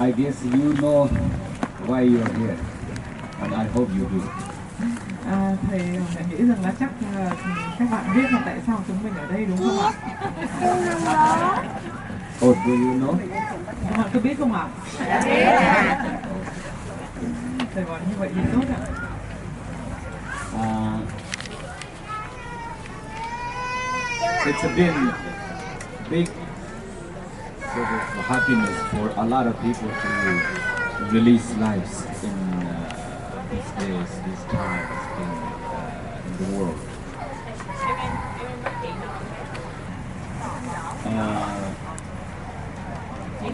I guess you know why you are here, and I hope you do. Thầy nghĩ rằng là chắc các bạn biết là tại sao chúng mình ở đây đúng không ạ? Oh, do you know? Các bạn có biết không ạ? Thầy nói như vậy thì tốt ạ. It's been big sort of happiness for a lot of people to release lives in these days, these times in the world.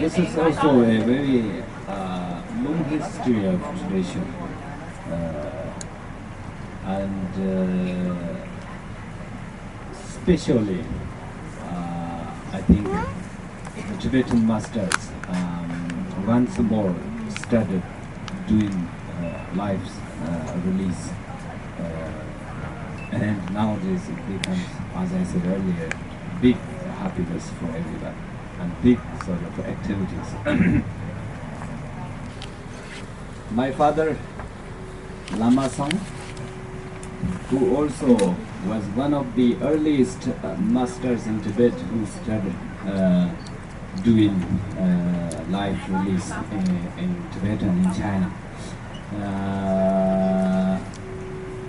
This is also a very long history of tradition, and especially I think the Tibetan masters once more started doing lives release, and nowadays it becomes, as I said earlier, big happiness for everyone and big sort of activities. My father, Lama Song, who also was one of the earliest masters in Tibet who started doing live release in Tibet and in China.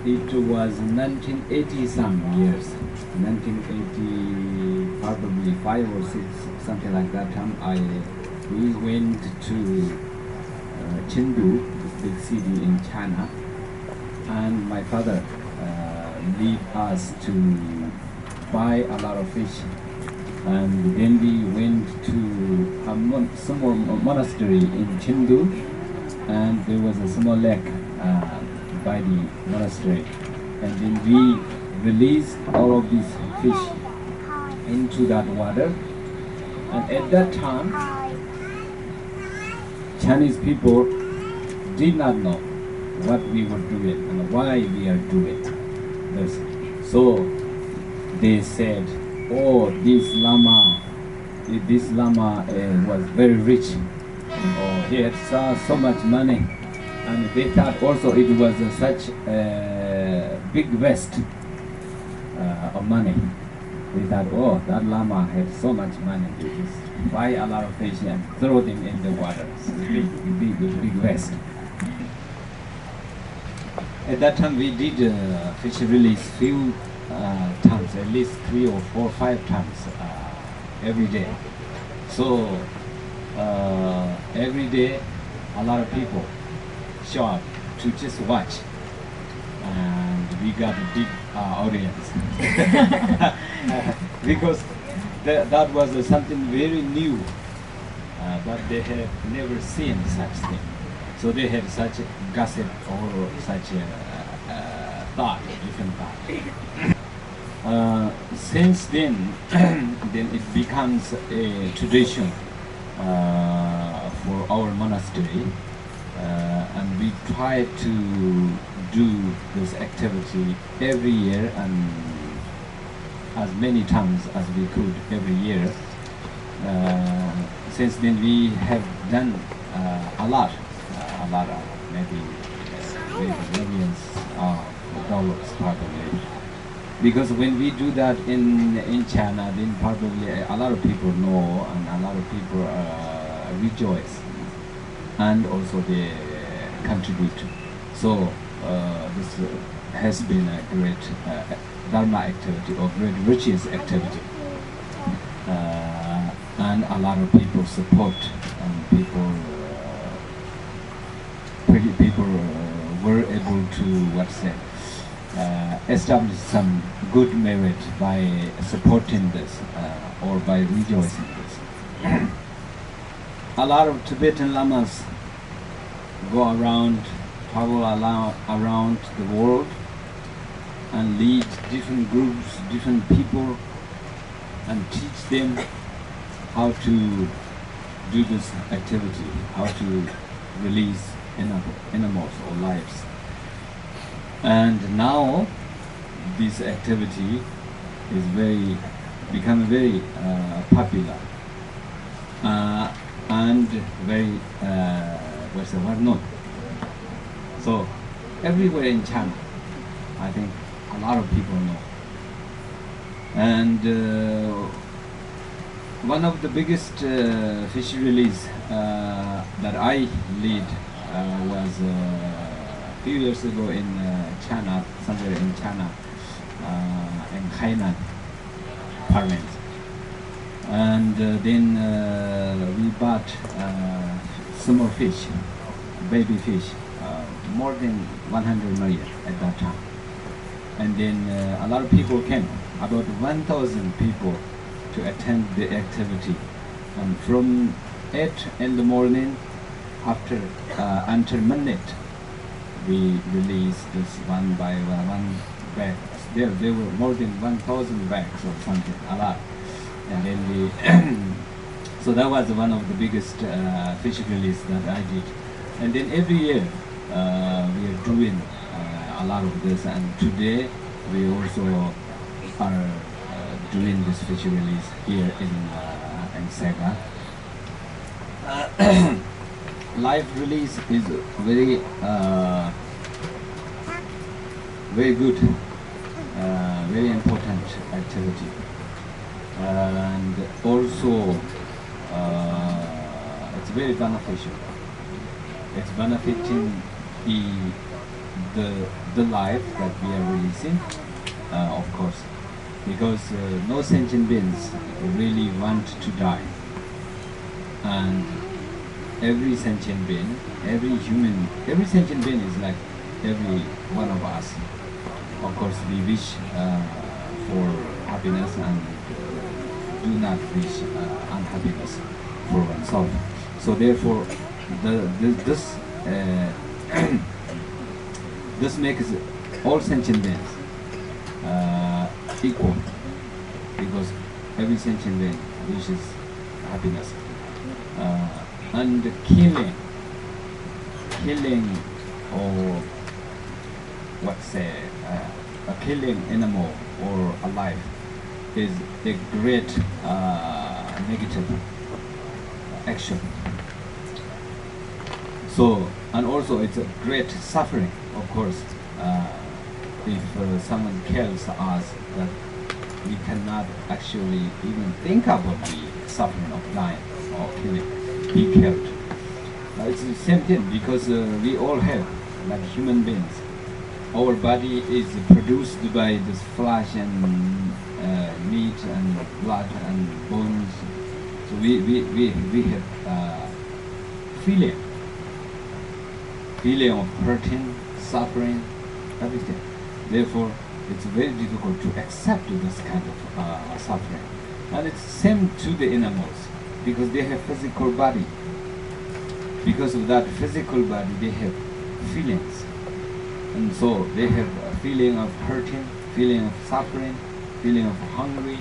It was 1980 some years, 1980, probably 5 or 6, something like that time. We went to Chengdu, this big city in China, and my father lead us to buy a lot of fish, and then we went to a small monastery in Chengdu, and there was a small lake by the monastery, and then we released all of these fish into that water. And at that time, Chinese people did not know what we were doing and why we are doing this. So they said, oh, this lama was very rich, or he had so much money, and they thought also it was such a big waste of money. They thought, oh, that lama had so much money, they just buy a lot of fish and throw them in the water. It's a big waste. At that time we did fish release few times, at least 3 or 4 or 5 times every day. So every day a lot of people show up to just watch, and we got a big audience because that was something very new, but they have never seen such thing. So they have such a gossip or such a thought, different thought. Since then, then it becomes a tradition for our monastery, and we try to do this activity every year and as many times as we could every year. Since then we have done a lot of maybe millions of dollars probably. Because when we do that in China, then probably a lot of people know and a lot of people rejoice, and also they contribute. So this has been a great Dharma activity or great riches activity, and a lot of people support, and people were able to establish some good merit by supporting this or by rejoicing this. A lot of Tibetan lamas go around, travel around the world and lead different groups, different people, and teach them how to do this activity, how to release animals or lives. And now this activity is become very popular, and very what's the word, known. So everywhere in China, I think a lot of people know. And one of the biggest fish release that I lead was a few years ago in China, somewhere in China, in Hainan province. And then we bought small fish, baby fish, more than 100 million at that time. And then a lot of people came, about 1,000 people to attend the activity. And from 8 in the morning after until midnight, we released this one by one bag. There were more than 1,000 bags or something, a lot. And then we, so that was one of the biggest fish release that I did. And then every year we are doing a lot of this. And today we also are doing this fish release here in Sega. Live release is very very good, very important activity, and also it's very beneficial. It's benefiting the life that we are releasing, of course, because no sentient beings really want to die, and every sentient being, every sentient being is like every one of us. Of course, we wish for happiness and do not wish unhappiness for oneself. So therefore, this this makes all sentient beings equal, because every sentient being wishes happiness. And killing or a killing animal or a life is a great negative action. So, and also it's a great suffering, of course. If someone kills us, that we cannot actually even think about the suffering of dying or killing, be killed. It's the same thing, because we all have, like human beings, our body is produced by this flesh and meat and blood and bones. So we have feeling of hurting, suffering, everything. Therefore, it's very difficult to accept this kind of suffering. And it's same to the animals, because they have physical body. Because of that physical body, they have feelings. And so they have a feeling of hurting, feeling of suffering, feeling of hunger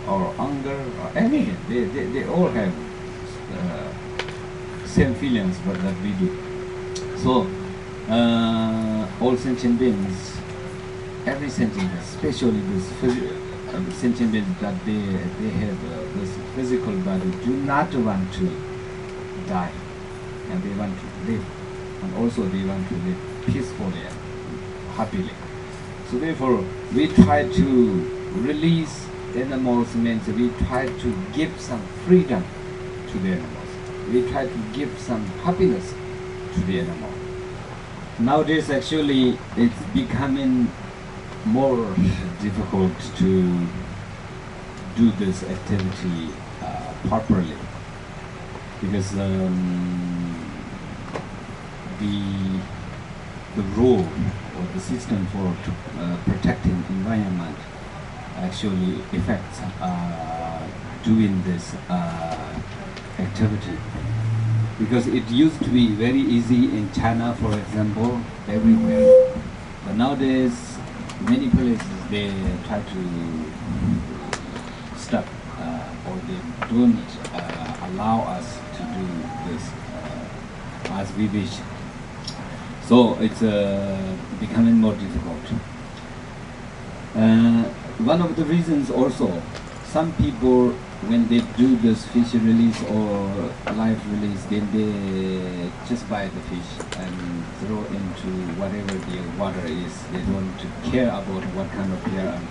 or anger or anything. They all have same feelings that we do. So all sentient beings, every sentient being, especially this sentient beings that they have this physical body, do not want to die, and they want to live, and also they want to live peacefully and happily. So therefore, we try to release animals, means we try to give some freedom to the animals. We try to give some happiness to the animal. Nowadays, actually, it's becoming more difficult to do this activity properly, because the rule or the system for protecting environment actually affects doing this activity. Because it used to be very easy in China, for example, everywhere. But nowadays, many places they try to stop or they don't allow us to do this as we wish. So it's becoming more difficult. One of the reasons also, some people, when they do this fish release or live release, then they just buy the fish and throw into whatever the water is. They don't care about what kind of beer and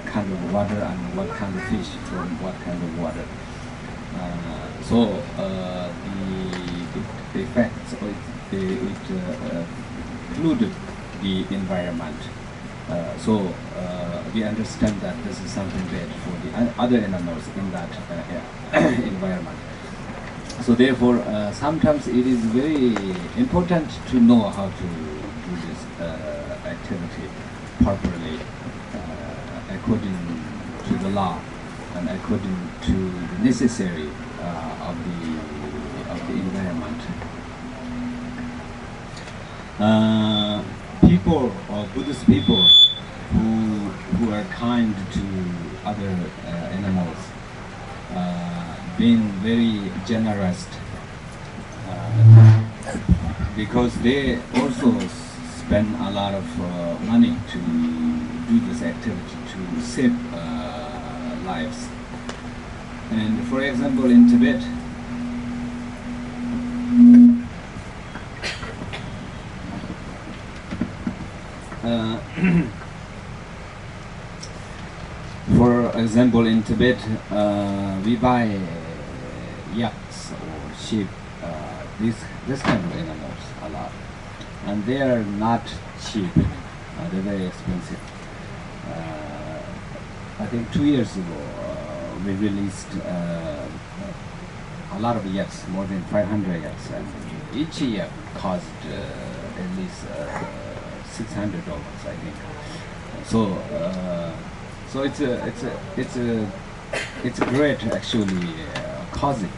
kind of water and what kind of fish from what kind of water. So the effects, it polluted the environment. So we understand that this is something bad for the other animals in that environment. So therefore, sometimes it is very important to know how to do this activity properly, according to the law and according to the necessary of the environment. People or Buddhist people who are kind to other animals, being very generous, because they also spend a lot of money to do this activity to save lives. And for example, in Tibet, we buy yaks or sheep, this kind of animals a lot, and they are not cheap. They're very expensive. I think 2 years ago we released a lot of yaks, more than 500 yaks, and each yak cost at least $600, I think. So it's a great actually causing.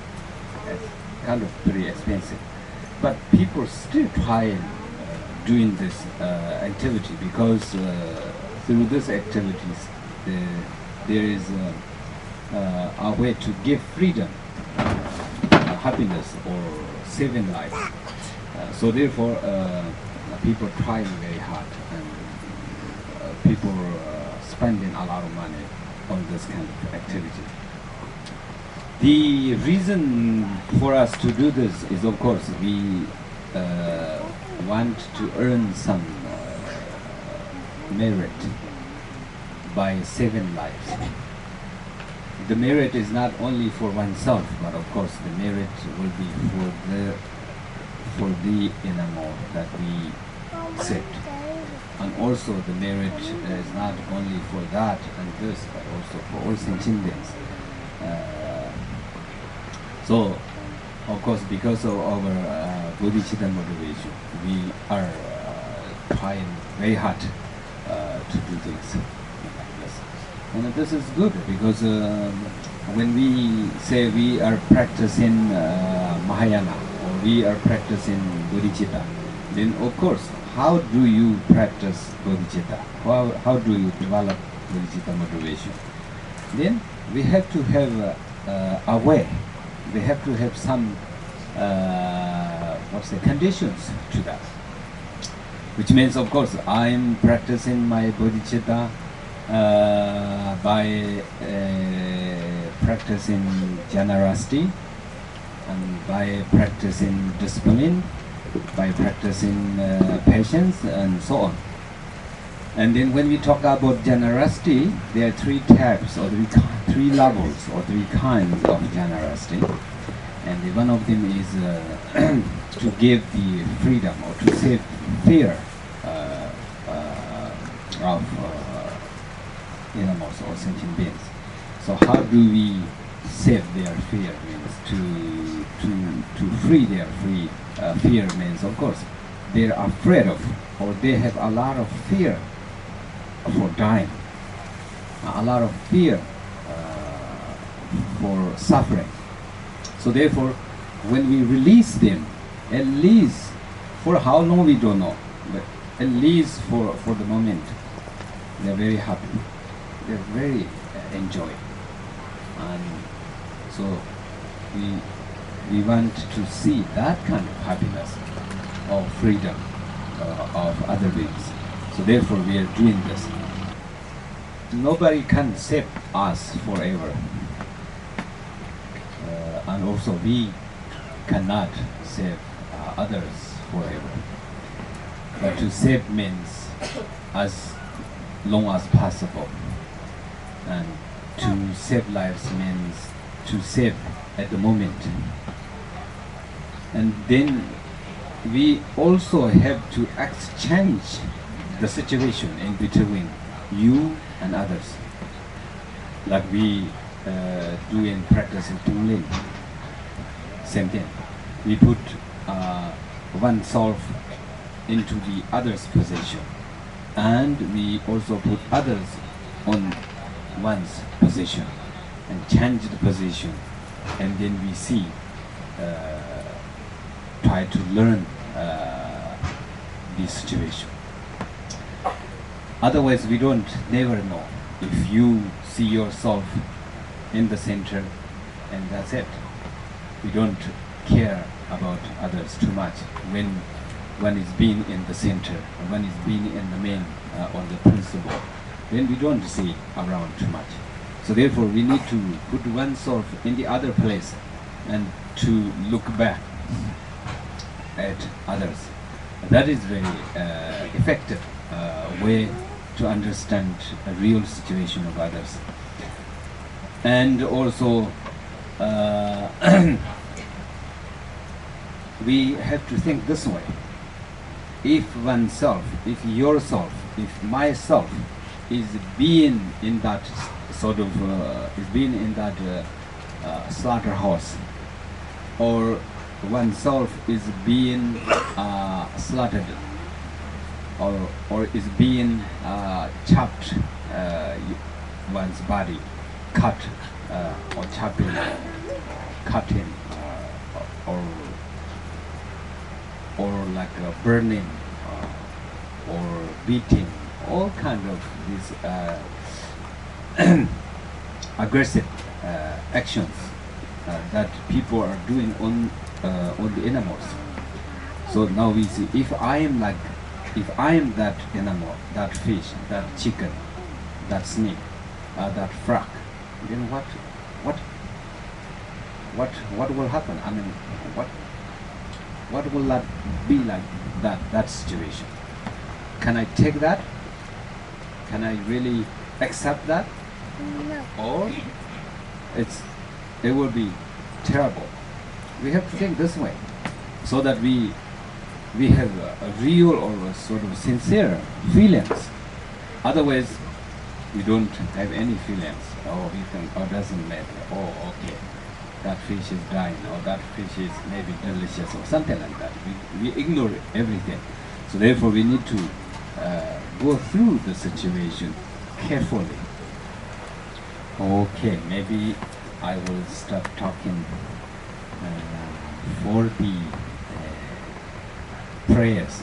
It's kind of pretty expensive, but people still try doing this activity because through these activities there is a way to give freedom, happiness, or saving life. So therefore, people try very hard, and people spending a lot of money on this kind of activity. The reason for us to do this is, of course, we want to earn some merit by saving lives. The merit is not only for oneself, but of course the merit will be for the animal that we saved. And also the merit is not only for that and this, but also for all sentient beings. So, of course, because of our bodhicitta motivation, we are trying very hard to do things like this. And this is good because when we say we are practicing Mahayana, or we are practicing bodhicitta, then of course, how do you practice bodhicitta? How do you develop bodhicitta motivation? Then we have to have a way. We have to have some conditions to that. Which means, of course, I'm practicing my bodhicitta by practicing generosity, and by practicing discipline, by practicing patience, and so on. And then when we talk about generosity, there are three types, or three levels, or three kinds of generosity. And one of them is to give the freedom, or to save fear of animals or sentient beings. So how do we save their fear? Means to free their fear means, of course, they are afraid of, or they have a lot of fear for dying, a lot of fear for suffering. So therefore, when we release them, at least for how long we don't know, but at least for the moment, they're very happy. They're very enjoying. And so we want to see that kind of happiness, or freedom of other beings. So therefore we are doing this. nobody can save us forever, and also we cannot save others forever. But to save means as long as possible, and to save lives means to save at the moment. And then we also have to exchange the situation in between you and others, like we do in practice in Tungling. Same thing. We put oneself into the other's position, and we also put others on one's position and change the position, and then we see, try to learn the situation. Otherwise, we don't never know. If you see yourself in the center, and that's it. We don't care about others too much when one is being in the center, one is being in the main or the principal. Then we don't see around too much. So therefore, we need to put oneself in the other place and to look back at others. That is very effective way to understand a real situation of others. And also, we have to think this way. If oneself, if yourself, if myself is being in that sort of, is being in that slaughterhouse, or oneself is being slaughtered, or is being chopped, one's body, cut or chopping, cutting, or like burning, or beating, all kind of these aggressive actions that people are doing on the animals. So now we see, if I am that animal, that fish, that chicken, that snake, that frog, then what will happen? I mean, what will that be like, that situation? Can I take that? Can I really accept that? No. Or it will be terrible. We have to think this way, so that we have a real or a sort of sincere feelings. Otherwise, we don't have any feelings. Oh, we think, oh, doesn't matter. Oh, okay, that fish is dying, or that fish is maybe delicious, or something like that. We ignore everything. So therefore, we need to go through the situation carefully. Okay, maybe I will stop talking for the prayers.